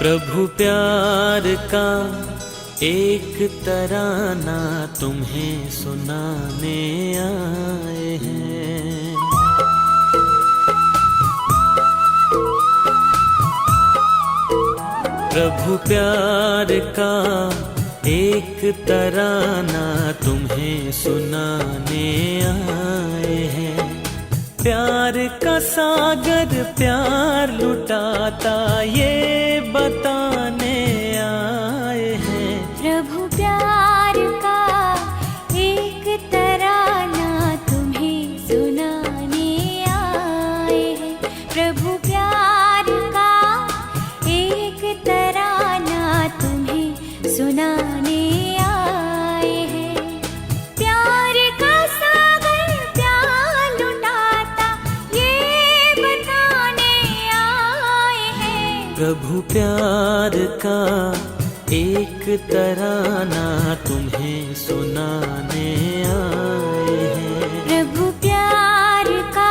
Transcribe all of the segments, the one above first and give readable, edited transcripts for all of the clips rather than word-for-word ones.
प्रभु प्यार का एक तराना तुम्हें सुनाने आए हैं। प्रभु प्यार का एक तराना तुम्हें सुनाने आए हैं। प्यार का सागर प्यार लुटाता ये बताने आए हैं। प्रभु प्यार का एक तराना तुम्हें सुनाने आए हैं। प्रभु प्यार का एक तराना तुम्हें सुनाने आए हैं। प्यार का सागर प्यार लुटाता ये बताने आए हैं। प्रभु प्यार का एक तराना तुम्हें सुनाने आए हैं। प्रभु प्यार का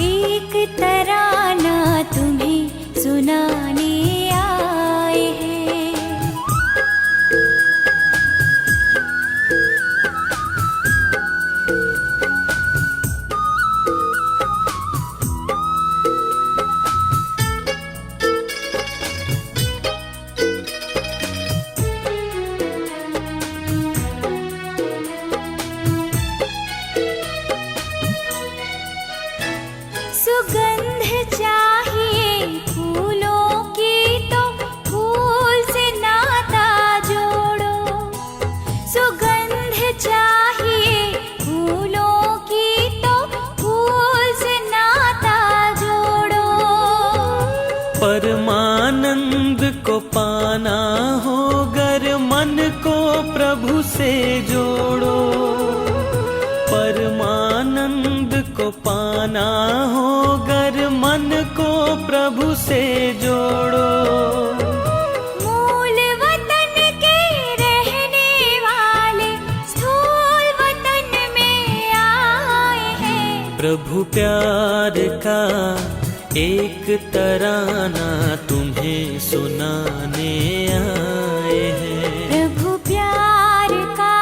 एक तराना तुम्हें सुनाने आए हैं। सुगंध चाहिए फूलों की तो फूल से नाता जोड़ो। सुगंध चाहिए फूलों की तो फूल से नाता जोड़ो। परमानंद को पाना हो गर मन को प्रभु से जोड़ो। परमानंद को पाना हो गर मन को प्रभु से जोड़ो। मूल वतन के रहने वाले स्थूल वतन में आए हैं। प्रभु प्यार का एक तराना तुम्हें सुनाने आए हैं। प्रभु प्यार का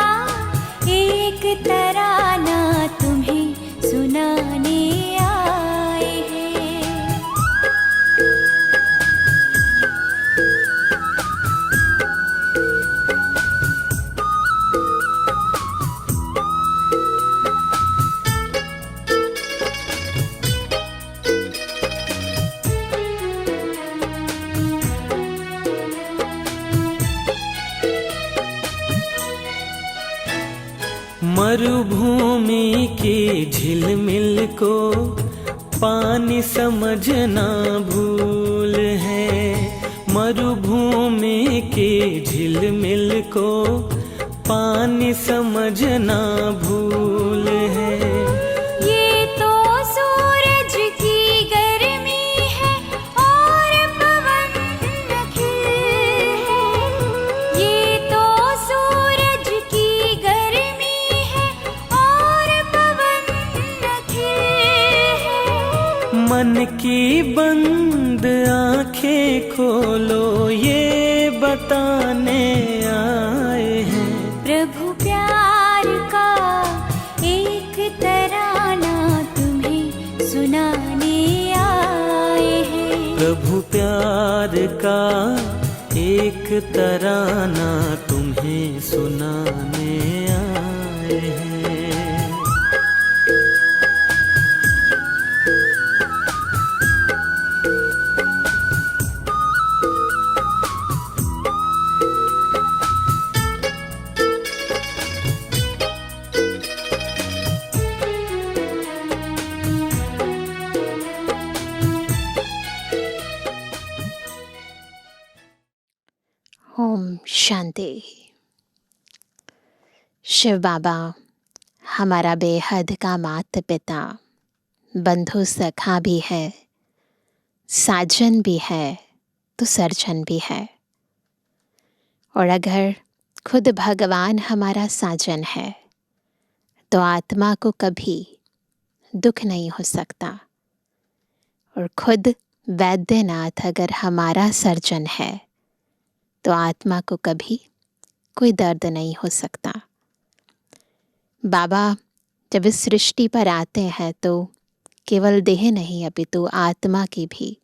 एक तराना तुम्हें सुनाने आए हैं। मरुभूमि की झिलमिल को पानी समझना भूल है। मरुभूमि की झिलमिल को पानी समझना भूल है। ये तो सूरज की गर्मी है और पवन खिल है। ये तो सूरज की गर्मी है और पवन खिल है। मन की बंद आंखें खोलो ये बताने आए हैं। प्रभु प्यार का एक तराना तुम्हें सुनाने आए हैं। प्रभु प्यार का एक तराना तुम्हें सुनाने आए हैं। ओम शांति। शिव बाबा हमारा बेहद का माता पिता, बंधु सखा भी है, साजन भी है तो सर्जन भी है। और अगर खुद भगवान हमारा साजन है तो आत्मा को कभी दुख नहीं हो सकता। और खुद वैद्यनाथ अगर हमारा सर्जन है तो आत्मा को कभी कोई दर्द नहीं हो सकता। बाबा जब इस सृष्टि पर आते हैं तो केवल देह नहीं अपितु आत्मा की भी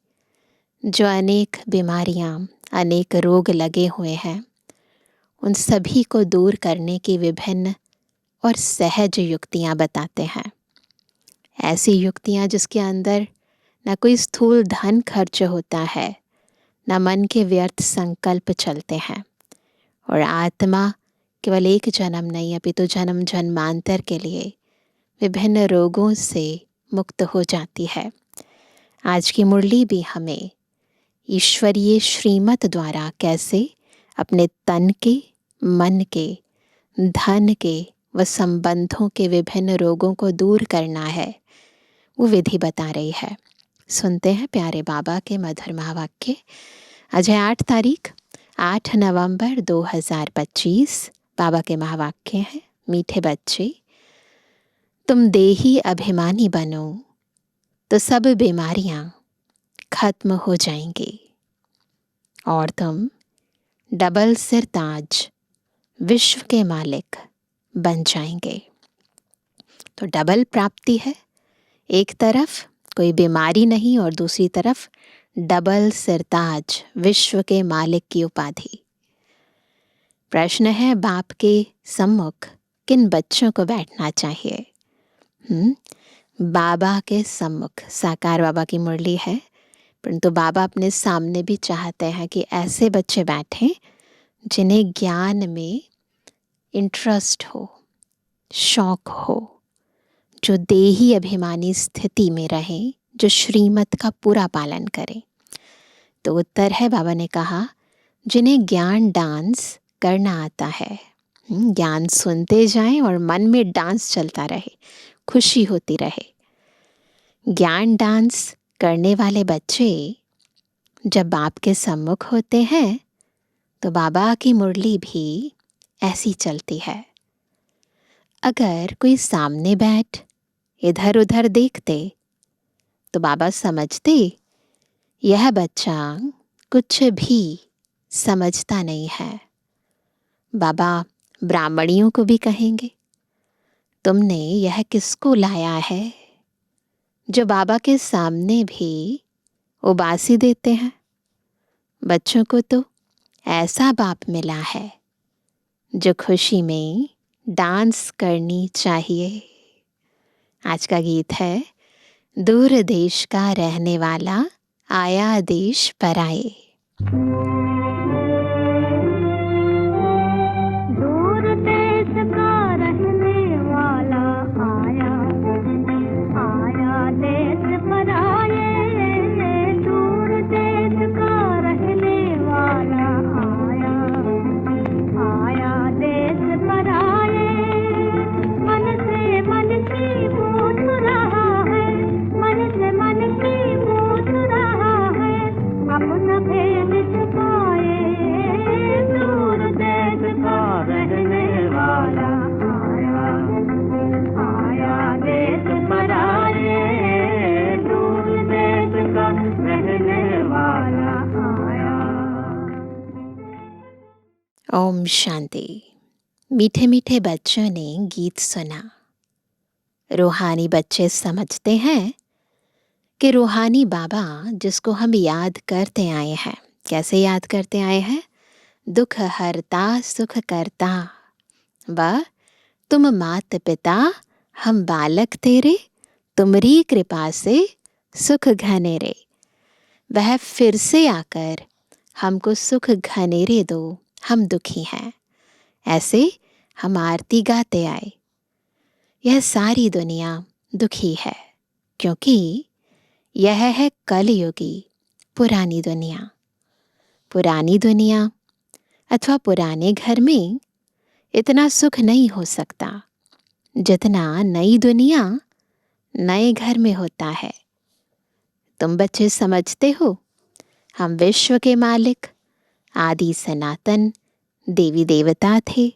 जो अनेक बीमारियां, अनेक रोग लगे हुए हैं, उन सभी को दूर करने की विभिन्न और सहज युक्तियां बताते हैं। ऐसी युक्तियां जिसके अंदर न कोई स्थूल धन खर्च होता है, न मन के व्यर्थ संकल्प चलते हैं, और आत्मा केवल एक जन्म नहीं अपितु जन्म जन्मांतर के लिए विभिन्न रोगों से मुक्त हो जाती है। आज की मुरली भी हमें ईश्वरीय श्रीमत द्वारा कैसे अपने तन के, मन के, धन के व संबंधों के विभिन्न रोगों को दूर करना है, वो विधि बता रही है। सुनते हैं प्यारे बाबा के मधुर महावाक्य। आज है 8 तारीख, 8 नवंबर 2025। बाबा के महावाक्य हैं, मीठे बच्चे तुम देही अभिमानी बनो तो सब बीमारियां खत्म हो जाएंगी और तुम डबल सिर ताज विश्व के मालिक बन जाएंगे। तो डबल प्राप्ति है, एक तरफ कोई बीमारी नहीं और दूसरी तरफ डबल सिरताज विश्व के मालिक की उपाधि। प्रश्न है, बाप के सम्मुख किन बच्चों को बैठना चाहिए? बाबा के सम्मुख, साकार बाबा की मुरली है, परंतु बाबा अपने सामने भी चाहते हैं कि ऐसे बच्चे बैठें जिन्हें ज्ञान में इंटरेस्ट हो, शौक हो, जो देही अभिमानी स्थिति में रहें, जो श्रीमत का पूरा पालन करें। तो उत्तर है, बाबा ने कहा जिन्हें ज्ञान डांस करना आता है, ज्ञान सुनते जाएं और मन में डांस चलता रहे, खुशी होती रहे। ज्ञान डांस करने वाले बच्चे जब बाप के सम्मुख होते हैं तो बाबा की मुरली भी ऐसी चलती है। अगर कोई सामने बैठ इधर उधर देखते तो बाबा समझते यह बच्चा कुछ भी समझता नहीं है। बाबा ब्राह्मणियों को भी कहेंगे, तुमने यह किसको लाया है, जो बाबा के सामने भी उबासी देते हैं। बच्चों को तो ऐसा बाप मिला है जो खुशी में डांस करनी चाहिए। आज का गीत है, दूर देश का रहने वाला आया देश पर आए। दूर देश का रहने वाला आया, आया देश पर आए। दूर देश का रहने वाला आया, आया देश पर आए। मन से मन की पूछ रहा है, मन से मन की पूछ रहा है, अपना भेद छुपाए। दूर देश का रहने वाला आया, आया देश पर आए। दूर देश का रहने वाला आया। ओम शांति। मीठे मीठे बच्चों ने गीत सुना। रूहानी बच्चे समझते हैं कि रूहानी बाबा जिसको हम याद करते आए हैं, कैसे याद करते आए हैं? दुख हरता सुख करता, वह तुम मात पिता हम बालक तेरे, तुमरी कृपा से सुख घनेरे। वह फिर से आकर हमको सुख घनेरे दो, हम दुखी हैं। ऐसे हम आरती गाते आए। यह सारी दुनिया दुखी है क्योंकि यह है कलयुगी पुरानी दुनिया। पुरानी दुनिया अथवा पुराने घर में इतना सुख नहीं हो सकता जितना नई दुनिया नए घर में होता है। तुम बच्चे समझते हो, हम विश्व के मालिक आदि सनातन देवी देवता थे।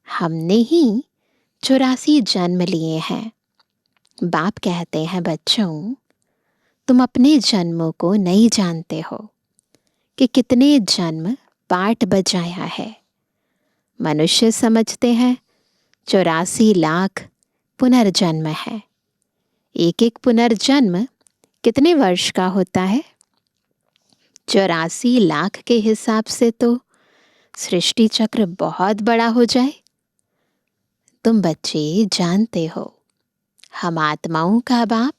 हमने ही 84 जन्म लिए हैं। बाप कहते हैं, बच्चों तुम अपने जन्मों को नहीं जानते हो कि कितने जन्म पाठ बजाया है। मनुष्य समझते हैं 84 लाख पुनर्जन्म है। एक एक पुनर्जन्म कितने वर्ष का होता है? 84 लाख के हिसाब से तो सृष्टि चक्र बहुत बड़ा हो जाए। तुम बच्चे जानते हो, हम आत्माओं का बाप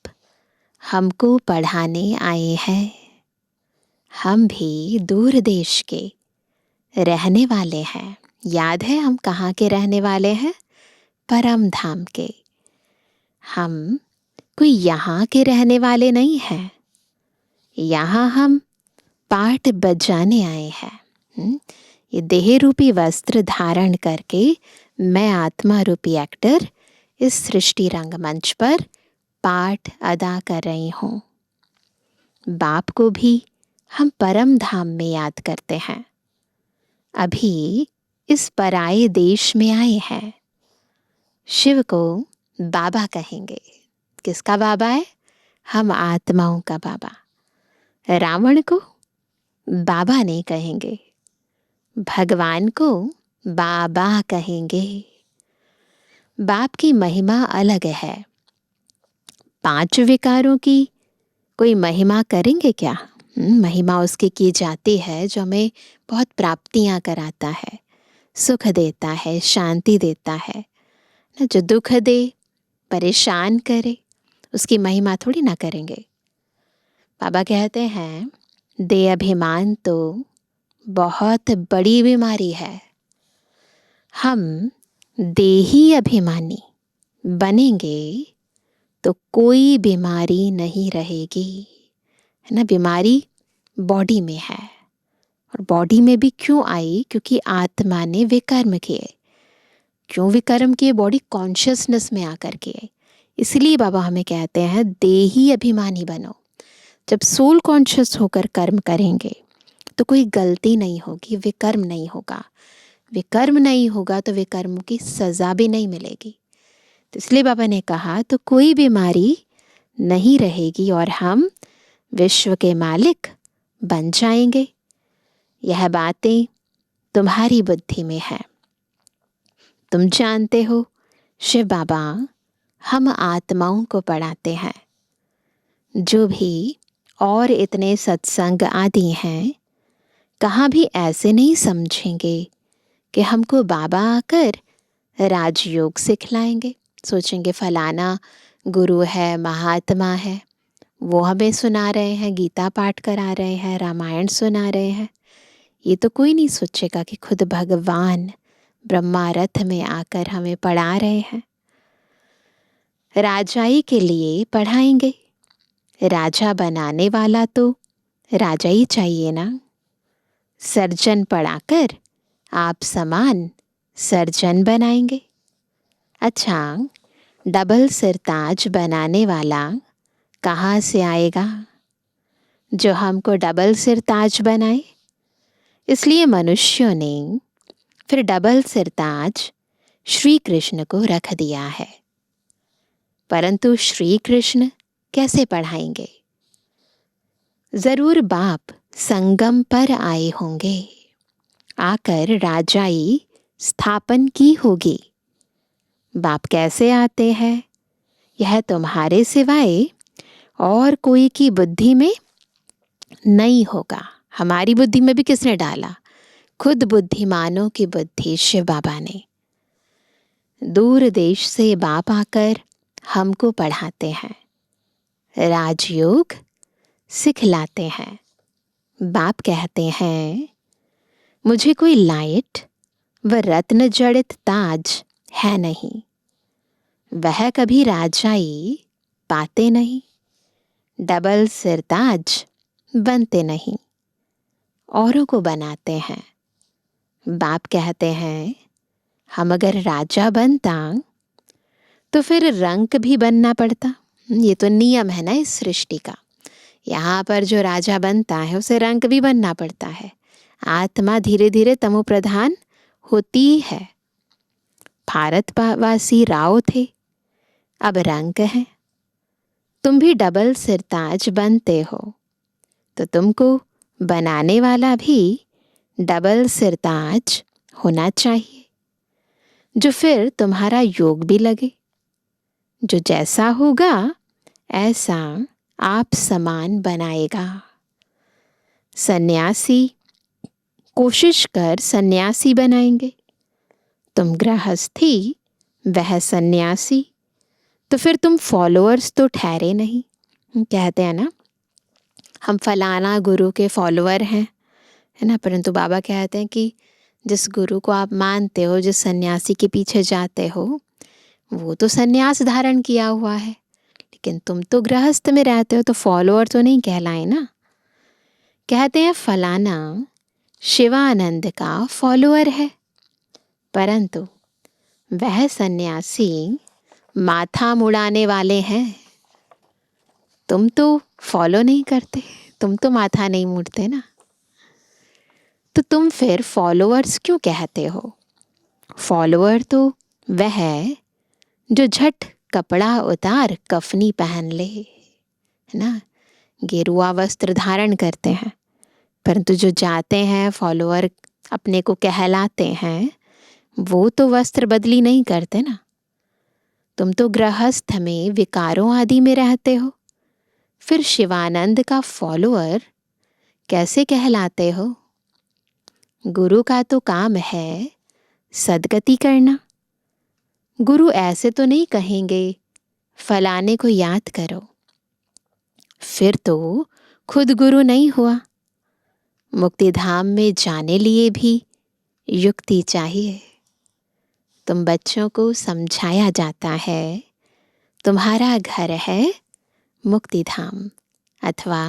हमको पढ़ाने आए हैं। हम भी दूर देश के रहने वाले हैं। याद है हम कहाँ के रहने वाले हैं? परम धाम के। हम कोई यहाँ के रहने वाले नहीं हैं। यहाँ हम पाठ बजाने आए हैं। ये देह रूपी वस्त्र धारण करके मैं आत्मा रूपी एक्टर इस सृष्टि रंगमंच पर पाठ अदा कर रही हूँ। बाप को भी हम परम धाम में याद करते हैं। अभी इस पराये देश में आए हैं। शिव को बाबा कहेंगे। किसका बाबा है? हम आत्माओं का बाबा। रावण को बाबा नहीं कहेंगे, भगवान को बाबा कहेंगे। बाप की महिमा अलग है। 5 विकारों की कोई महिमा करेंगे क्या? महिमा उसकी की जाती है जो हमें बहुत प्राप्तियां कराता है, सुख देता है, शांति देता है। ना जो दुख दे, परेशान करे, उसकी महिमा थोड़ी ना करेंगे। बाबा कहते हैं दे अभिमान तो बहुत बड़ी बीमारी है। हम देही अभिमानी बनेंगे तो कोई बीमारी नहीं रहेगी, है ना। बीमारी बॉडी में है, और बॉडी में भी क्यों आई? क्योंकि आत्मा ने विकर्म किए। क्यों विकर्म किए? बॉडी कॉन्शियसनेस में आकर किए। इसलिए बाबा हमें कहते हैं देही अभिमानी बनो। जब सोल कॉन्शियस होकर कर्म करेंगे तो कोई गलती नहीं होगी, विकर्म नहीं होगा। विकर्म नहीं होगा तो विकर्म की सज़ा भी नहीं मिलेगी। तो इसलिए बाबा ने कहा तो कोई बीमारी नहीं रहेगी और हम विश्व के मालिक बन जाएंगे। यह बातें तुम्हारी बुद्धि में है। तुम जानते हो शिव बाबा हम आत्माओं को पढ़ाते हैं। जो भी और इतने सत्संग आदि हैं, कहाँ भी ऐसे नहीं समझेंगे कि हमको बाबा आकर राजयोग सिखलाएंगे। सोचेंगे फलाना गुरु है, महात्मा है, वो हमें सुना रहे हैं, गीता पाठ करा रहे हैं, रामायण सुना रहे हैं। ये तो कोई नहीं सोचेगा कि खुद भगवान ब्रह्मा रथ में आकर हमें पढ़ा रहे हैं। राजाई के लिए पढ़ाएंगे। राजा बनाने वाला तो राजा ही चाहिए ना। सर्जन पढ़ाकर आप समान सर्जन बनाएंगे। अच्छा, डबल सिरताज बनाने वाला कहाँ से आएगा जो हमको डबल सिरताज बनाए? इसलिए मनुष्यों ने फिर डबल सिरताज श्री कृष्ण को रख दिया है। परंतु श्री कृष्ण कैसे पढ़ाएंगे? जरूर बाप संगम पर आए होंगे, आकर राजाई स्थापन की होगी। बाप कैसे आते हैं यह तुम्हारे सिवाय और कोई की बुद्धि में नहीं होगा। हमारी बुद्धि में भी किसने डाला? खुद बुद्धिमानों की बुद्धि शिव बाबा ने। दूर देश से बाप आकर हमको पढ़ाते हैं, राजयोग सिखलाते हैं। बाप कहते हैं मुझे कोई लाइट व रत्न जड़ित ताज है नहीं। वह कभी राजाई पाते नहीं, डबल सिरताज बनते नहीं, औरों को बनाते हैं। बाप कहते हैं हम अगर राजा बनता तो फिर रंक भी बनना पड़ता। ये तो नियम है ना इस सृष्टि का। यहाँ पर जो राजा बनता है उसे रंक भी बनना पड़ता है। आत्मा धीरे धीरे तमो प्रधान होती है। भारतवासी राव थे, अब रंक है। तुम भी डबल सिरताज बनते हो, तो तुमको बनाने वाला भी डबल सिरताज होना चाहिए, जो फिर तुम्हारा योग भी लगे। जो जैसा होगा ऐसा आप समान बनाएगा। सन्यासी कोशिश कर सन्यासी बनाएंगे, तुम गृहस्थी वह सन्यासी, तो फिर तुम फॉलोअर्स तो ठहरे नहीं। कहते हैं ना, हम फलाना गुरु के फॉलोअर हैं, है ना, परंतु बाबा कहते हैं कि जिस गुरु को आप मानते हो, जिस सन्यासी के पीछे जाते हो, वो तो सन्यास धारण किया हुआ है, लेकिन तुम तो गृहस्थ में रहते हो, तो फॉलोअर तो नहीं कहलाए ना। कहते हैं फलाना शिवानंद का फॉलोअर है, परंतु वह सन्यासी माथा मुड़ाने वाले हैं। तुम तो फॉलो नहीं करते, तुम तो माथा नहीं मुड़ते ना, तो तुम फिर फॉलोअर्स क्यों कहते हो? फॉलोअर तो वह है जो झट कपड़ा उतार कफनी पहन ले, है ना, गेरुआ वस्त्र धारण करते हैं, परंतु जो जाते हैं फॉलोअर अपने को कहलाते हैं, वो तो वस्त्र बदली नहीं करते ना। तुम तो गृहस्थ में विकारों आदि में रहते हो, फिर शिवानंद का फॉलोअर कैसे कहलाते हो? गुरु का तो काम है सद्गति करना। गुरु ऐसे तो नहीं कहेंगे फलाने को याद करो, फिर तो खुद गुरु नहीं हुआ। मुक्ति धाम में जाने लिए भी युक्ति चाहिए। तुम बच्चों को समझाया जाता है तुम्हारा घर है मुक्ति धाम अथवा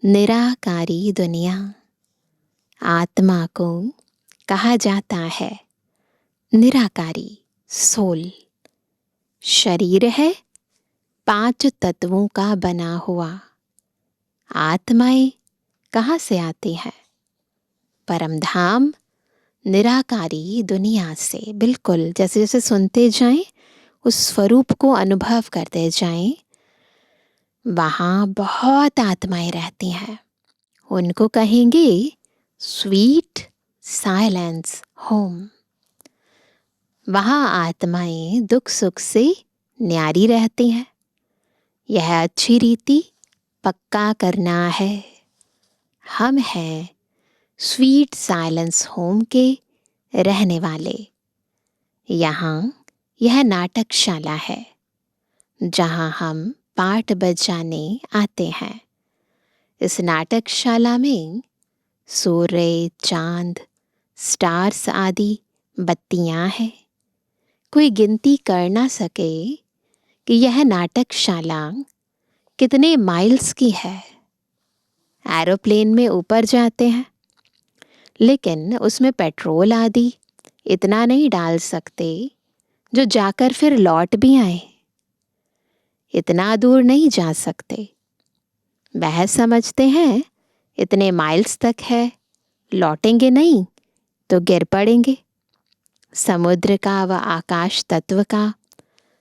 निराकारी दुनिया। आत्मा को कहा जाता है निराकारी सोल। शरीर है 5 तत्वों का बना हुआ। आत्माएं कहाँ से आती हैं? परमधाम निराकारी दुनिया से। बिल्कुल जैसे जैसे सुनते जाएं, उस स्वरूप को अनुभव करते जाएं, वहाँ बहुत आत्माएं रहती हैं। उनको कहेंगे स्वीट साइलेंस होम। वहाँ आत्माएं दुख सुख से न्यारी रहती हैं। यह अच्छी रीति पक्का करना है। हम हैं स्वीट साइलेंस होम के रहने वाले। यहाँ यह नाटकशाला है जहाँ हम पाठ बजाने आते हैं। इस नाटकशाला में सूर्य, चांद, स्टार्स आदि बत्तियां हैं। कोई गिनती कर ना सके कि यह नाटकशाला कितने माइल्स की है। एरोप्लेन में ऊपर जाते हैं, लेकिन उसमें पेट्रोल आदि इतना नहीं डाल सकते जो जाकर फिर लौट भी आए। इतना दूर नहीं जा सकते। वह समझते हैं इतने माइल्स तक है, लौटेंगे नहीं तो गिर पड़ेंगे। समुद्र का व आकाश तत्व का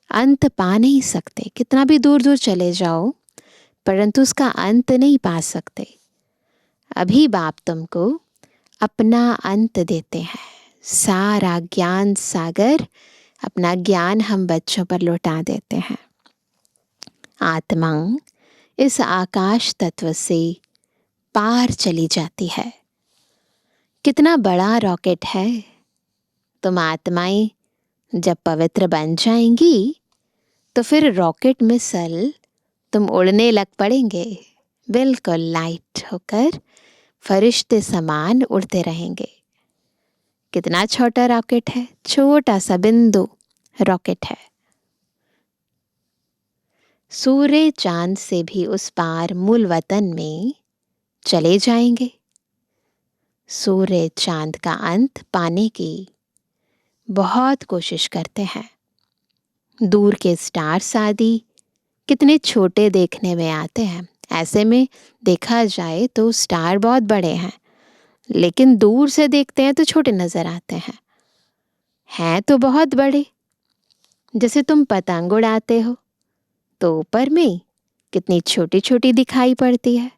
अंत पा नहीं सकते। कितना भी दूर दूर चले जाओ, परंतु उसका अंत नहीं पा सकते। अभी बाप तुमको अपना अंत देते हैं। सारा ज्ञान सागर, अपना ज्ञान हम बच्चों पर लौटा देते हैं। आत्मा इस आकाश तत्व से पार चली जाती है। कितना बड़ा रॉकेट है। तुम आत्माएं जब पवित्र बन जाएंगी तो फिर रॉकेट मिसल तुम उड़ने लग पड़ेंगे। बिल्कुल लाइट होकर फरिश्ते समान उड़ते रहेंगे। कितना छोटा रॉकेट है, छोटा सा बिंदु रॉकेट है। सूर्य चांद से भी उस पार मूल वतन में चले जाएंगे। सूर्य चांद का अंत पाने की बहुत कोशिश करते हैं। दूर के स्टार्स आदि कितने छोटे देखने में आते हैं। ऐसे में देखा जाए तो स्टार बहुत बड़े हैं, लेकिन दूर से देखते हैं तो छोटे नजर आते हैं तो बहुत बड़े। जैसे तुम पतंग उड़ाते हो तो ऊपर में कितनी छोटी छोटी दिखाई पड़ती है।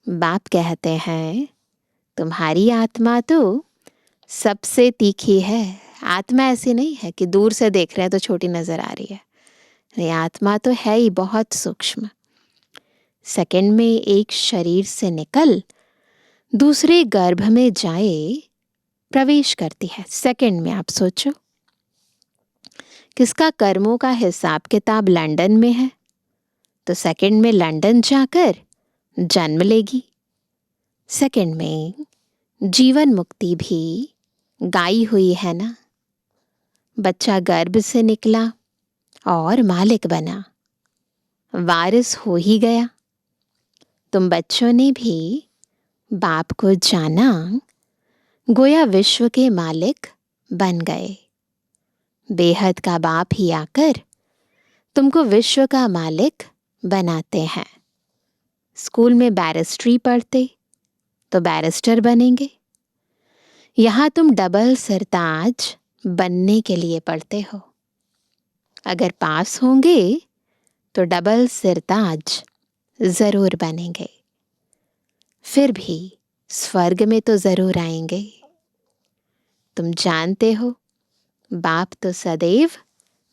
बाप कहते हैं तुम्हारी आत्मा तो सबसे तीखी है। आत्मा ऐसी नहीं है कि दूर से देख रहे हैं तो छोटी नजर आ रही है। ये आत्मा तो है ही बहुत सूक्ष्म। सेकंड में एक शरीर से निकल दूसरे गर्भ में जाए प्रवेश करती है। सेकंड में आप सोचो, किसका कर्मों का हिसाब किताब लंदन में है तो सेकंड में लंदन जाकर जन्म लेगी। सेकंड में जीवन मुक्ति भी गाई हुई है ना। बच्चा गर्भ से निकला और मालिक बना, वारिस हो ही गया। तुम बच्चों ने भी बाप को जाना, गोया विश्व के मालिक बन गए। बेहद का बाप ही आकर तुमको विश्व का मालिक बनाते हैं। स्कूल में बैरिस्ट्री पढ़ते तो बैरिस्टर बनेंगे। यहाँ तुम डबल सरताज बनने के लिए पढ़ते हो। अगर पास होंगे तो डबल सरताज जरूर बनेंगे। फिर भी स्वर्ग में तो जरूर आएंगे। तुम जानते हो बाप तो सदैव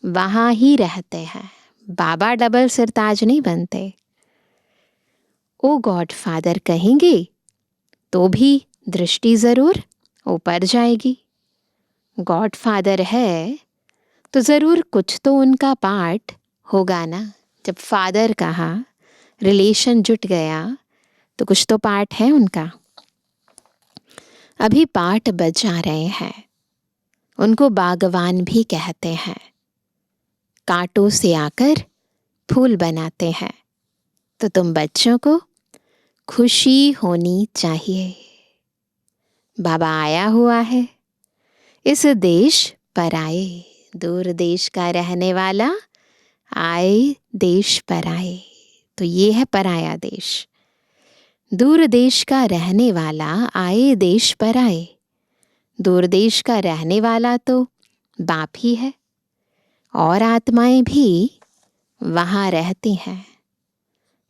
वहां ही रहते हैं। बाबा डबल सरताज नहीं बनते। ओ गॉड फादर कहेंगे तो भी दृष्टि जरूर ऊपर जाएगी। गॉड फादर है तो जरूर कुछ तो उनका पार्ट होगा ना। जब फादर कहा, रिलेशन जुट गया तो कुछ तो पार्ट है उनका। अभी पार्ट बजा रहे हैं। उनको बागवान भी कहते हैं। कांटों से आकर फूल बनाते हैं। तो तुम बच्चों को खुशी होनी चाहिए। बाबा आया हुआ है इस देश पर आए। दूर देश का रहने वाला आए देश पर आए। तो ये है पराया देश। दूर देश का रहने वाला आए देश पर आए। दूर देश का रहने वाला तो बाप ही है और आत्माएं भी वहाँ रहती हैं।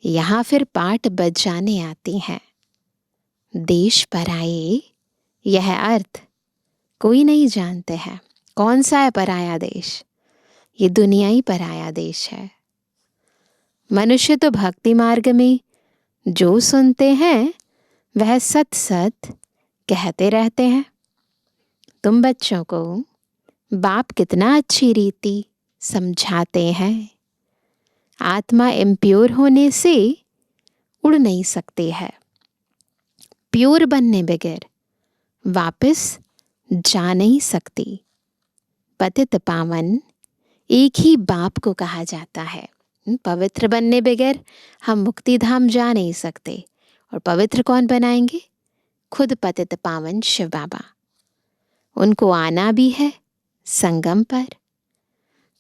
यहाँ फिर पाठ बजाने आती हैं। देश पर आए यह अर्थ कोई नहीं जानते हैं। कौन सा है पराया देश? ये दुनिया ही पराया देश है। मनुष्य तो भक्ति मार्ग में जो सुनते हैं वह सत सत कहते रहते हैं। तुम बच्चों को बाप कितना अच्छी रीति समझाते हैं। आत्मा इम्प्योर होने से उड़ नहीं सकती है। प्योर बनने बगैर वापस जा नहीं सकती। पतित पावन एक ही बाप को कहा जाता है। पवित्र बनने बगैर हम मुक्ति धाम जा नहीं सकते। और पवित्र कौन बनाएंगे? खुद पतित पावन शिव बाबा। उनको आना भी है संगम पर।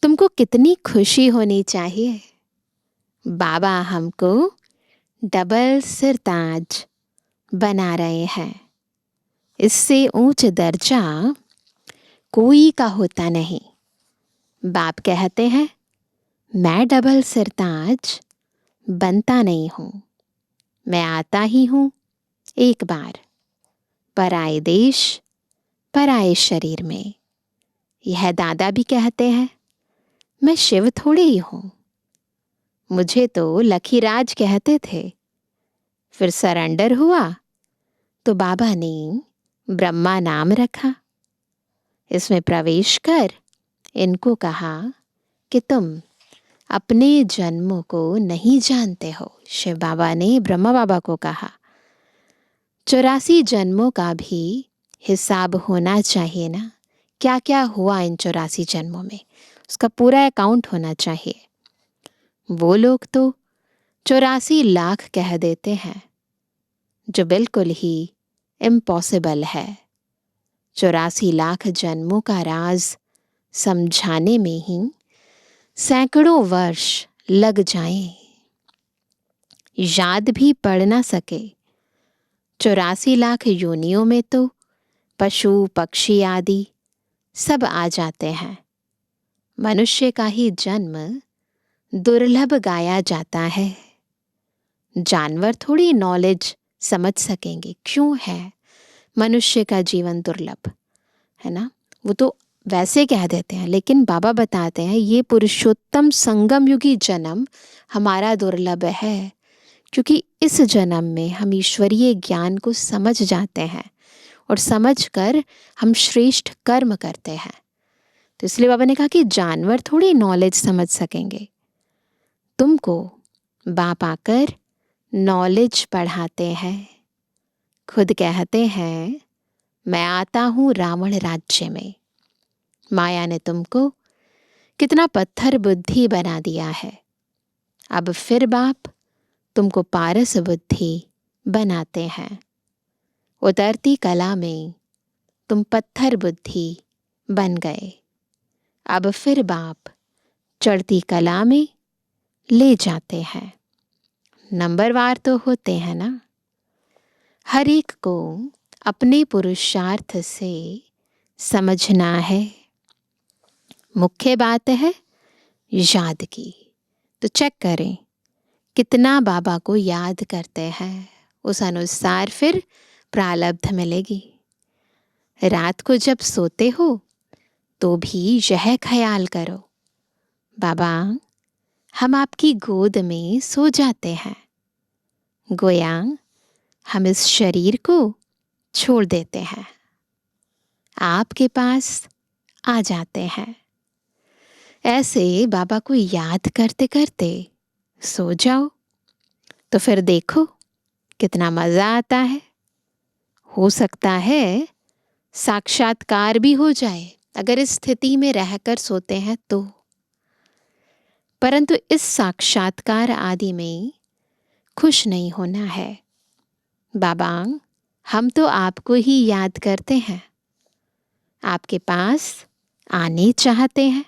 तुमको कितनी खुशी होनी चाहिए। बाबा हमको डबल सिरताज बना रहे हैं। इससे ऊंच दर्जा कोई का होता नहीं। बाप कहते हैं मैं डबल सिरताज बनता नहीं हूं। मैं आता ही हूं एक बार पराए देश पराए शरीर में। यह दादा भी कहते हैं मैं शिव थोड़े ही हूं। मुझे तो लखीराज कहते थे। फिर सरेंडर हुआ तो बाबा ने ब्रह्मा नाम रखा। इसमें प्रवेश कर इनको कहा कि तुम अपने जन्मों को नहीं जानते हो। शिव बाबा ने ब्रह्मा बाबा को कहा 84 जन्मों का भी हिसाब होना चाहिए ना। क्या क्या हुआ इन 84 जन्मों में, उसका पूरा अकाउंट होना चाहिए। वो लोग तो 84 लाख कह देते हैं, जो बिल्कुल ही इम्पॉसिबल है। 84 लाख जन्मों का राज समझाने में ही सैकड़ों वर्ष लग जाएं। याद भी पड़ ना सके। 84 लाख योनियों में तो पशु पक्षी आदि सब आ जाते हैं। मनुष्य का ही जन्म दुर्लभ गाया जाता है। जानवर थोड़ी नॉलेज समझ सकेंगे क्यों है मनुष्य का जीवन दुर्लभ, है ना। वो तो वैसे कह देते हैं, लेकिन बाबा बताते हैं ये पुरुषोत्तम संगम युगी जन्म हमारा दुर्लभ है, क्योंकि इस जन्म में हम ईश्वरीय ज्ञान को समझ जाते हैं और समझकर हम श्रेष्ठ कर्म करते हैं। तो इसलिए बाबा ने कहा कि जानवर थोड़ी नॉलेज समझ सकेंगे, तुमको बाप आकर नॉलेज पढ़ाते हैं। खुद कहते हैं मैं आता हूँ रावण राज्य में। माया ने तुमको कितना पत्थर बुद्धि बना दिया है, अब फिर बाप तुमको पारस बुद्धि बनाते हैं। उतरती कला में तुम पत्थर बुद्धि बन गए, अब फिर बाप चढ़ती कला में ले जाते हैं। नंबरवार तो होते हैं ना। हर एक को अपने पुरुषार्थ से समझना है। मुख्य बात है याद की। तो चेक करें कितना बाबा को याद करते हैं, उस अनुसार फिर प्रारब्ध मिलेगी। रात को जब सोते हो तो भी यह ख्याल करो, बाबा हम आपकी गोद में सो जाते हैं, गोया हम इस शरीर को छोड़ देते हैं, आपके पास आ जाते हैं। ऐसे बाबा को याद करते करते सो जाओ, तो फिर देखो कितना मज़ा आता है। हो सकता है साक्षात्कार भी हो जाए अगर इस स्थिति में रहकर सोते हैं तो। परंतु इस साक्षात्कार आदि में खुश नहीं होना है। बाबा हम तो आपको ही याद करते हैं, आपके पास आने चाहते हैं।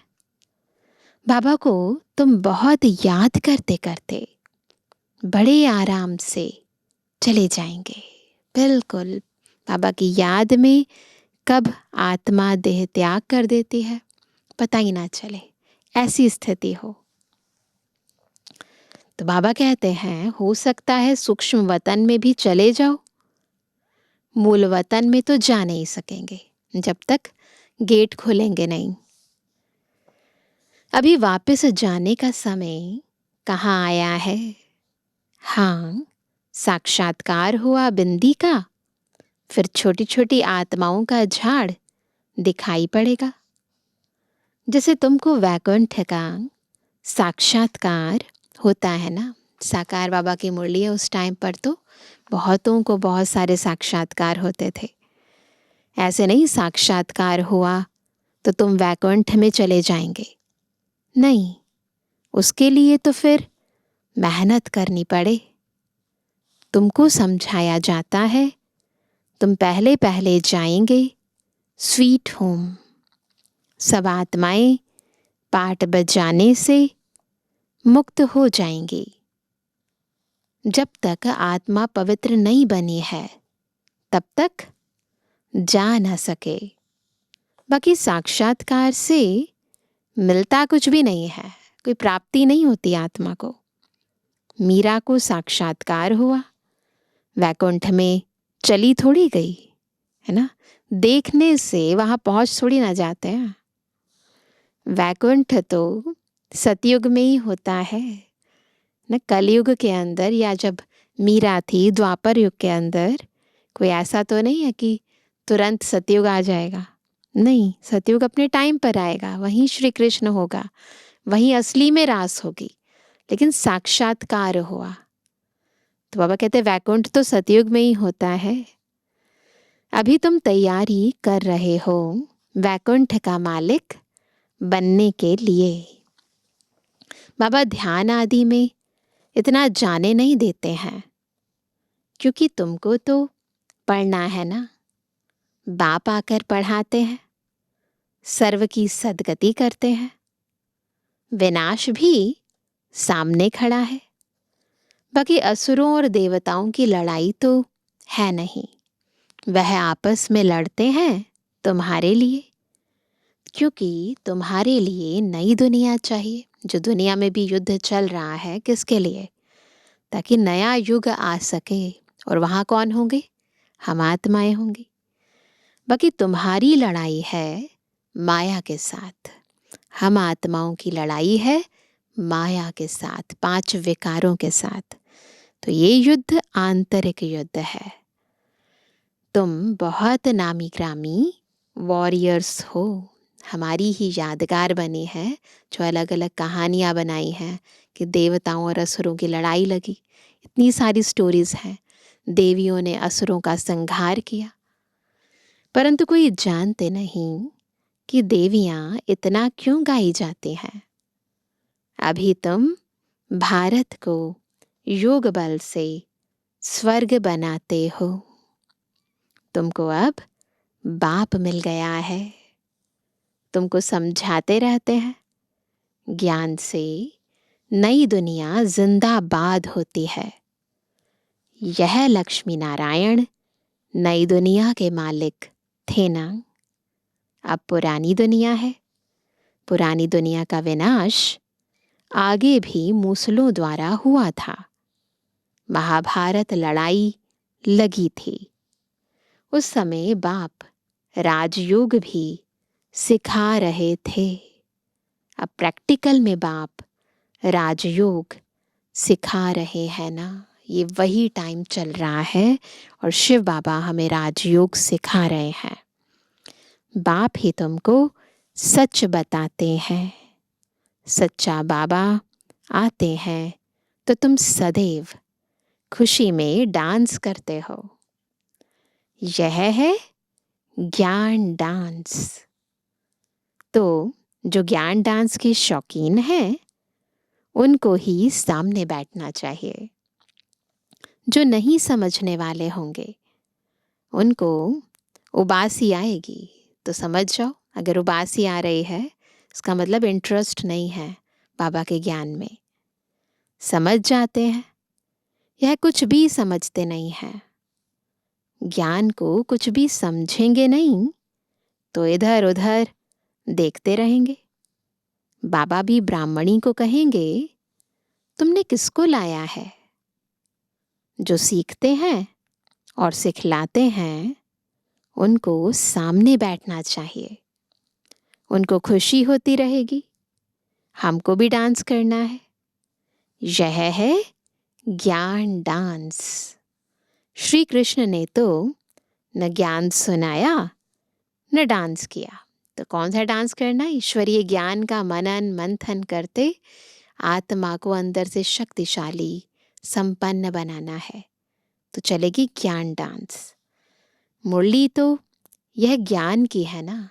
बाबा को तुम बहुत याद करते करते बड़े आराम से चले जाएंगे। बिल्कुल बाबा की याद में कब आत्मा देह त्याग कर देती है पता ही ना चले, ऐसी स्थिति हो। तो बाबा कहते हैं हो सकता है सूक्ष्म वतन में भी चले जाओ, मूल वतन में तो जा नहीं सकेंगे जब तक गेट खोलेंगे नहीं। अभी वापस जाने का समय कहाँ आया है। हाँ, साक्षात्कार हुआ बिंदी का, फिर छोटी छोटी आत्माओं का झाड़ दिखाई पड़ेगा। जैसे तुमको वैकुंठ का साक्षात्कार होता है ना, साकार बाबा की मुरली है उस टाइम पर तो बहुतों को बहुत सारे साक्षात्कार होते थे। ऐसे नहीं साक्षात्कार हुआ तो तुम वैकुंठ में चले जाएंगे, नहीं, उसके लिए तो फिर मेहनत करनी पड़े। तुमको समझाया जाता है तुम पहले पहले जाएंगे स्वीट होम। सब आत्माएं पाठ बजाने से मुक्त हो जाएंगी। जब तक आत्मा पवित्र नहीं बनी है तब तक जा न सके। बाकी साक्षात्कार से मिलता कुछ भी नहीं है, कोई प्राप्ति नहीं होती आत्मा को। मीरा को साक्षात्कार हुआ, वैकुंठ में चली थोड़ी गई, है ना। देखने से वहां पहुंच थोड़ी ना जाते हैं। वैकुंठ तो सतयुग में ही होता है ना, कलयुग के अंदर या जब मीरा थी द्वापर युग के अंदर कोई ऐसा तो नहीं है कि तुरंत सतयुग आ जाएगा। नहीं, सतयुग अपने टाइम पर आएगा, वहीं श्री कृष्ण होगा, वहीं असली में रास होगी। लेकिन साक्षात्कार हुआ तो बाबा कहते वैकुंठ तो सतयुग में ही होता है। अभी तुम तैयारी कर रहे हो वैकुंठ का मालिक बनने के लिए। बाबा ध्यान आदि में इतना जाने नहीं देते हैं, क्योंकि तुमको तो पढ़ना है ना। बाप आकर पढ़ाते हैं, सर्व की सद्गति करते हैं, विनाश भी सामने खड़ा है। बाकी असुरों और देवताओं की लड़ाई तो है नहीं, वह आपस में लड़ते हैं तुम्हारे लिए, क्योंकि तुम्हारे लिए नई दुनिया चाहिए, जो दुनिया में भी युद्ध चल रहा है, किसके लिए? ताकि नया युग आ सके। और वहाँ कौन होंगे? हम आत्माएं होंगी। बाकी तुम्हारी लड़ाई है माया के साथ, हम आत्माओं की लड़ाई है माया के साथ, 5 विकारों के साथ। तो ये युद्ध आंतरिक युद्ध है। तुम बहुत नामी ग्रामी वॉरियर्स हो, हमारी ही यादगार बनी है, जो अलग अलग कहानियाँ बनाई हैं कि देवताओं और असुरों की लड़ाई लगी। इतनी सारी स्टोरीज हैं, देवियों ने असुरों का संहार किया। परंतु कोई जानते नहीं कि देवियाँ इतना क्यों गाई जाती हैं। अभी तुम भारत को योग बल से स्वर्ग बनाते हो। तुमको अब बाप मिल गया है, तुमको समझाते रहते हैं। ज्ञान से नई दुनिया जिंदाबाद होती है। यह लक्ष्मी नारायण नई दुनिया के मालिक थे ना। अब पुरानी दुनिया है। पुरानी दुनिया का विनाश आगे भी मूसलों द्वारा हुआ था। महाभारत लड़ाई लगी थी। उस समय बाप राजयोग भी सिखा रहे थे। अब प्रैक्टिकल में बाप राजयोग सिखा रहे हैं ना। ये वही टाइम चल रहा है और शिव बाबा हमें राजयोग सिखा रहे हैं। बाप ही तुमको सच बताते हैं। सच्चा बाबा आते हैं तो तुम सदैव खुशी में डांस करते हो। यह है ज्ञान डांस। तो जो ज्ञान डांस के शौकीन हैं उनको ही सामने बैठना चाहिए। जो नहीं समझने वाले होंगे उनको उबासी आएगी तो समझ जाओ, अगर उबासी आ रही है इसका मतलब इंटरेस्ट नहीं है बाबा के ज्ञान में। समझ जाते हैं, यह कुछ भी समझते नहीं हैं। ज्ञान को कुछ भी समझेंगे नहीं तो इधर उधर देखते रहेंगे। बाबा भी ब्राह्मणी को कहेंगे, तुमने किसको लाया है? जो सीखते हैं और सिखलाते हैं उनको सामने बैठना चाहिए। उनको खुशी होती रहेगी, हमको भी डांस करना है। यह है ज्ञान डांस। श्री कृष्ण ने तो न ज्ञान सुनाया न डांस किया, तो कौन सा डांस करना? ईश्वरीय ज्ञान का मनन मंथन करते आत्मा को अंदर से शक्तिशाली संपन्न बनाना है। तो चलेगी ज्ञान डांस। मुरली तो यह ज्ञान की है ना।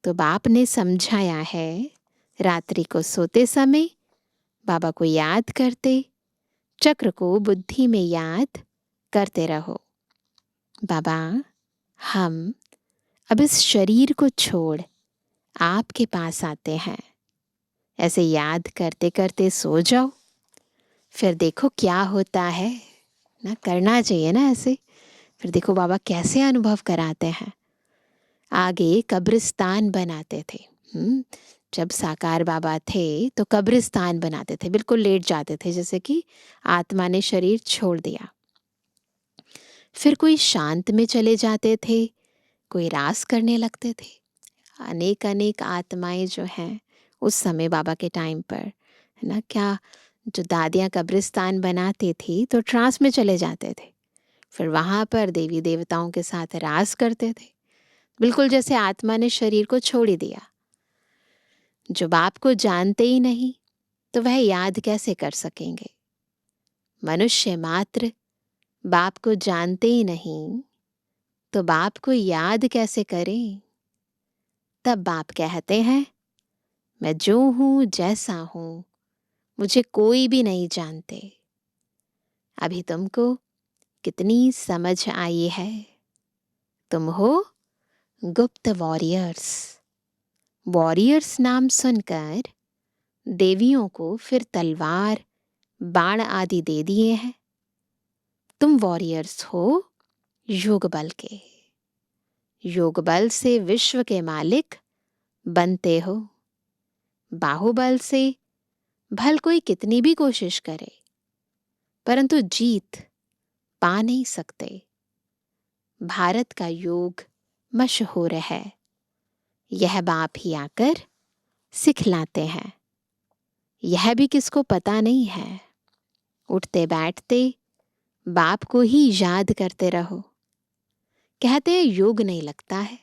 तो बाप ने समझाया है, रात्रि को सोते समय बाबा को याद करते, चक्र को बुद्धि में याद करते रहो। बाबा, हम अब इस शरीर को छोड़ आपके पास आते हैं। ऐसे याद करते करते सो जाओ, फिर देखो क्या होता है ना। करना चाहिए ना ऐसे। फिर देखो बाबा कैसे अनुभव कराते हैं। आगे कब्रिस्तान बनाते थे। जब साकार बाबा थे तो कब्रिस्तान बनाते थे, बिल्कुल लेट जाते थे जैसे कि आत्मा ने शरीर छोड़ दिया। फिर कोई शांत में चले जाते थे, कोई रास करने लगते थे। अनेक अनेक आत्माएं जो हैं उस समय बाबा के टाइम पर, है ना, क्या जो दादियाँ कब्रिस्तान बनाती थी तो ट्रांस में चले जाते थे। फिर वहाँ पर देवी देवताओं के साथ रास करते थे, बिल्कुल जैसे आत्मा ने शरीर को छोड़ ही दिया। जो बाप को जानते ही नहीं तो वह याद कैसे कर सकेंगे? मनुष्य मात्र बाप को जानते ही नहीं तो बाप को याद कैसे करें? तब बाप कहते हैं, मैं जो हूँ जैसा हूँ मुझे कोई भी नहीं जानते। अभी तुमको कितनी समझ आई है। तुम हो गुप्त वॉरियर्स। वॉरियर्स नाम सुनकर देवियों को फिर तलवार बाण आदि दे दिए हैं। तुम वॉरियर्स हो योग बल के। योग बल से विश्व के मालिक बनते हो। बाहुबल से भल कोई कितनी भी कोशिश करे, परंतु जीत पा नहीं सकते। भारत का योग मशहूर है, यह बाप ही आकर सिखलाते हैं। यह भी किसको पता नहीं है। उठते बैठते बाप को ही याद करते रहो। कहते हैं योग नहीं लगता है,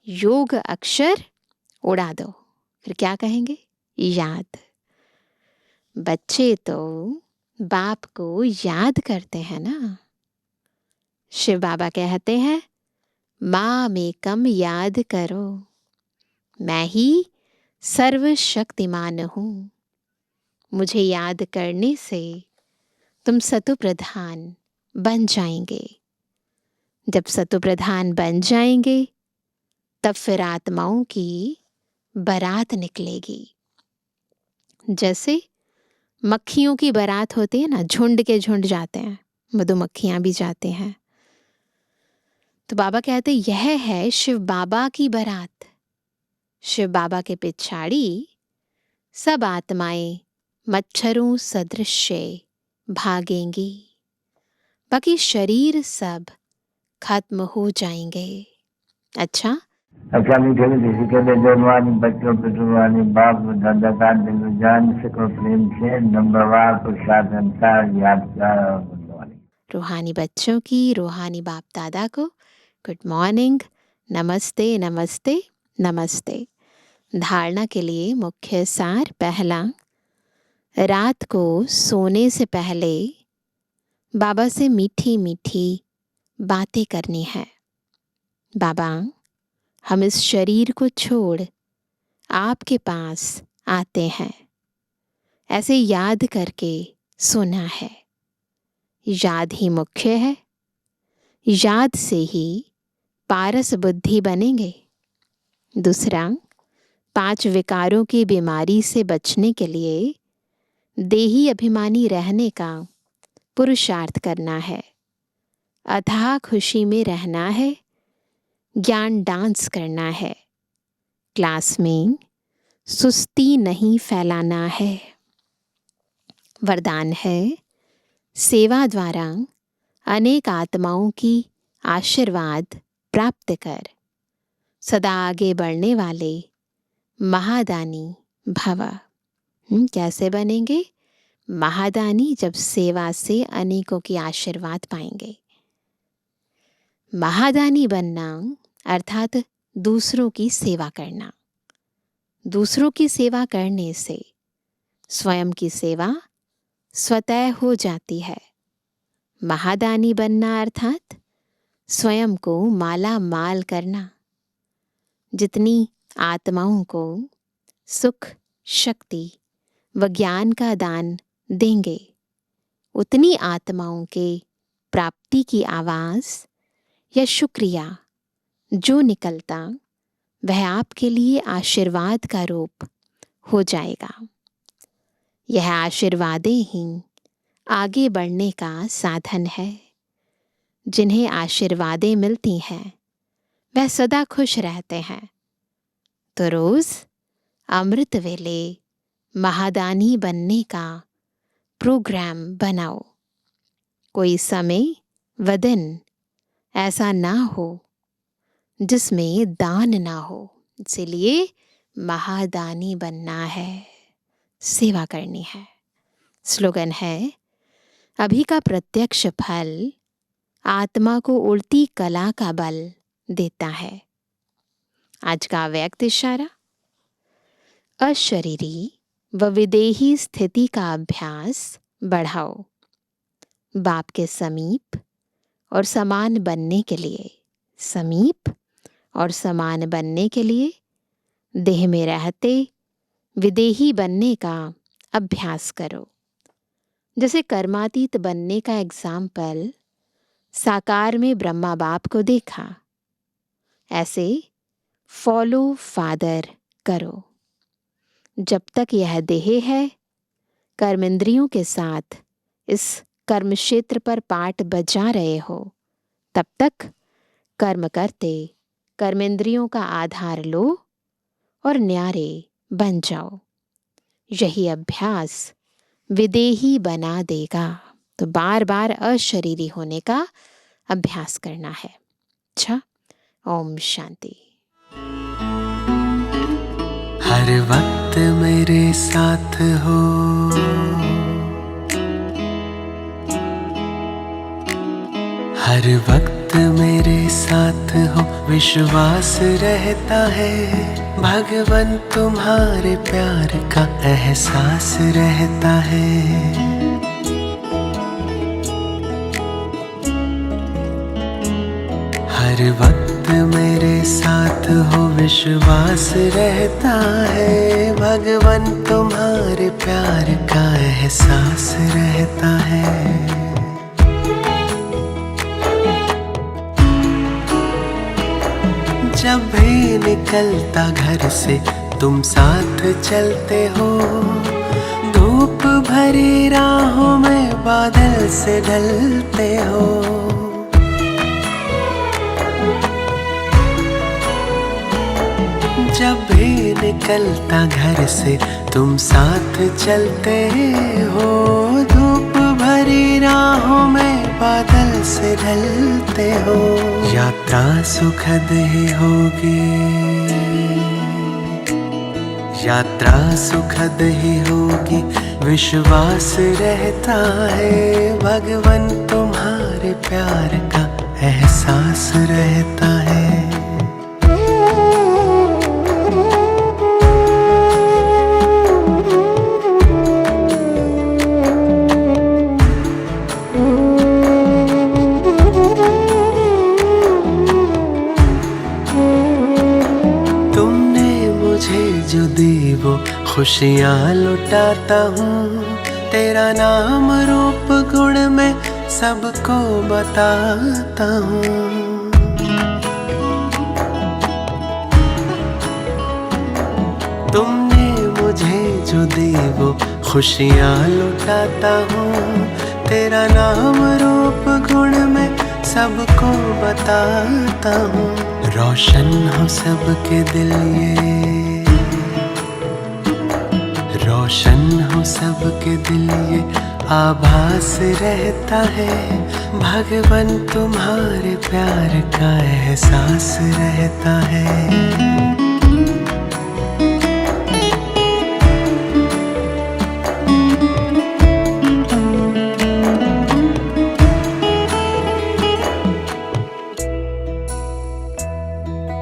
योग अक्षर उड़ा दो, फिर क्या कहेंगे? याद। बच्चे तो बाप को याद करते हैं ना। शिव बाबा कहते हैं माँ में कम याद करो, मैं ही सर्वशक्तिमान हूँ। मुझे याद करने से तुम सतु प्रधान बन जाएंगे। जब सतु प्रधान बन जाएंगे तब फिर आत्माओं की बारात निकलेगी। जैसे मक्खियों की बारात होती है ना, झुंड के झुंड जाते हैं, मधुमक्खियां भी जाते हैं। तो बाबा कहते यह है शिव बाबा की बारात। शिव बाबा के पिछाड़ी सब आत्माएं मच्छरों सदृश भागेंगी, बाकी शरीर सब खत्म हो जाएंगे। अच्छा, मीठे मीठे के जवानी बच्चों पे जुबानी बाप दादा का दिल जान सको प्रेम से नंबरवार पुरुषार्थ अनुसार याद कर। रूहानी बच्चों की रूहानी बाप दादा को गुड मॉर्निंग, नमस्ते नमस्ते नमस्ते। धारणा के लिए मुख्य सार। पहला, रात को सोने से पहले बाबा से मीठी मीठी बातें करनी है। बाबा, हम इस शरीर को छोड़ आपके पास आते हैं, ऐसे याद करके सोना है। याद ही मुख्य है, याद से ही पारस बुद्धि बनेंगे। दूसरा, 5 विकारों की बीमारी से बचने के लिए देही अभिमानी रहने का पुरुषार्थ करना है। अथाह खुशी में रहना है, ज्ञान डांस करना है। क्लास में सुस्ती नहीं फैलाना है। वरदान है, सेवा द्वारा अनेक आत्माओं की आशीर्वाद प्राप्त कर सदा आगे बढ़ने वाले महादानी भव। कैसे बनेंगे महादानी? जब सेवा से अनेकों की आशीर्वाद पाएंगे। महादानी बनना अर्थात दूसरों की सेवा करना। दूसरों की सेवा करने से स्वयं की सेवा स्वतः हो जाती है। महादानी बनना अर्थात स्वयं को माला माल करना। जितनी आत्माओं को सुख, शक्ति व ज्ञान का दान देंगे, उतनी आत्माओं के प्राप्ति की आवाज़ या शुक्रिया जो निकलता, वह आपके लिए आशीर्वाद का रूप हो जाएगा। यह आशीर्वादें ही आगे बढ़ने का साधन है। जिन्हें आशीर्वादें मिलती हैं वह सदा खुश रहते हैं। तो रोज अमृत वेले महादानी बनने का प्रोग्राम बनाओ। कोई समय व दिन ऐसा ना हो जिसमें दान ना हो। इसीलिए महादानी बनना है, सेवा करनी है। स्लोगन है, अभी का प्रत्यक्ष फल आत्मा को उल्टी कला का बल देता है। आज का व्यक्त इशारा, अशरीरी व विदेही स्थिति का अभ्यास बढ़ाओ। बाप के समीप और समान बनने के लिए, समीप और समान बनने के लिए देह में रहते विदेही बनने का अभ्यास करो। जैसे कर्मातीत बनने का एग्जाम्पल साकार में ब्रह्मा बाप को देखा, ऐसे फॉलो फादर करो। जब तक यह देह है, कर्मेंद्रियों के साथ इस कर्म क्षेत्र पर पाठ बजा रहे हो, तब तक कर्म करते कर्मेंद्रियों का आधार लो और न्यारे बन जाओ। यही अभ्यास विदेही बना देगा। तो बार बार अशरीरी होने का अभ्यास करना है। अच्छा, ओम शांति। हर वक्त मेरे साथ हो, हर वक्त मेरे साथ हो, विश्वास रहता है। भगवन तुम्हारे प्यार का एहसास रहता है। हर वक्त मेरे साथ हो, विश्वास रहता है। भगवन तुम्हारे प्यार का एहसास रहता है। जब भी निकलता घर से तुम साथ चलते हो, धूप भरी राहों में बादल से ढलते हो। जब भी निकलता घर से तुम साथ चलते हो, धूप भरी राहों में बादल से ढलते हो। यात्रा सुखद ही होगी, यात्रा सुखद ही होगी, विश्वास रहता है। भगवन तुम्हारे प्यार का एहसास रहता है। जो दी वो खुशियाँ लुटाता हूँ, तेरा नाम रूप गुण में सबको बताता हूँ। तुमने मुझे जो दी वो खुशियाँ लुटाता हूँ, तेरा नाम रूप गुण में सबको बताता हूँ। रोशन हो सबके दिल ये, रोशन हो सबके दिल ये आभास रहता है। भगवन तुम्हारे प्यार का एहसास रहता है।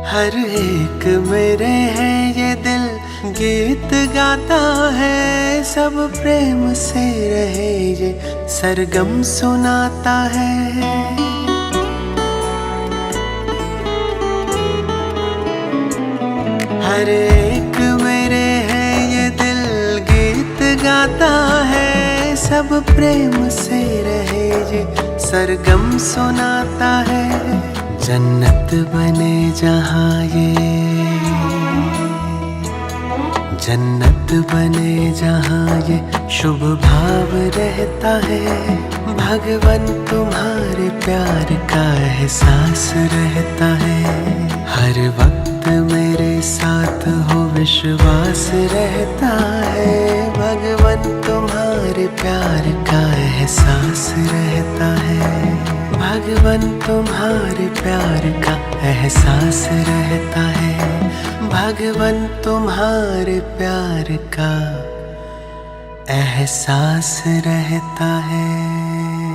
हर एक मेरे है ये दिल गीत गाता है। सब प्रेम से रहे ये सरगम सुनाता है। हर एक मेरे है ये दिल गीत गाता है। सब प्रेम से रहे ये सरगम सुनाता है। जन्नत बने जहाँ ये, जन्नत बने जहाँ ये शुभ भाव रहता है। भगवन तुम्हारे प्यार का एहसास रहता है। हर वक्त मेरे साथ हो, विश्वास रहता है। भगवन तुम्हारे प्यार का एहसास रहता है। भगवन तुम्हारे प्यार का एहसास रहता है। भगवन तुम्हारे प्यार का एहसास रहता है।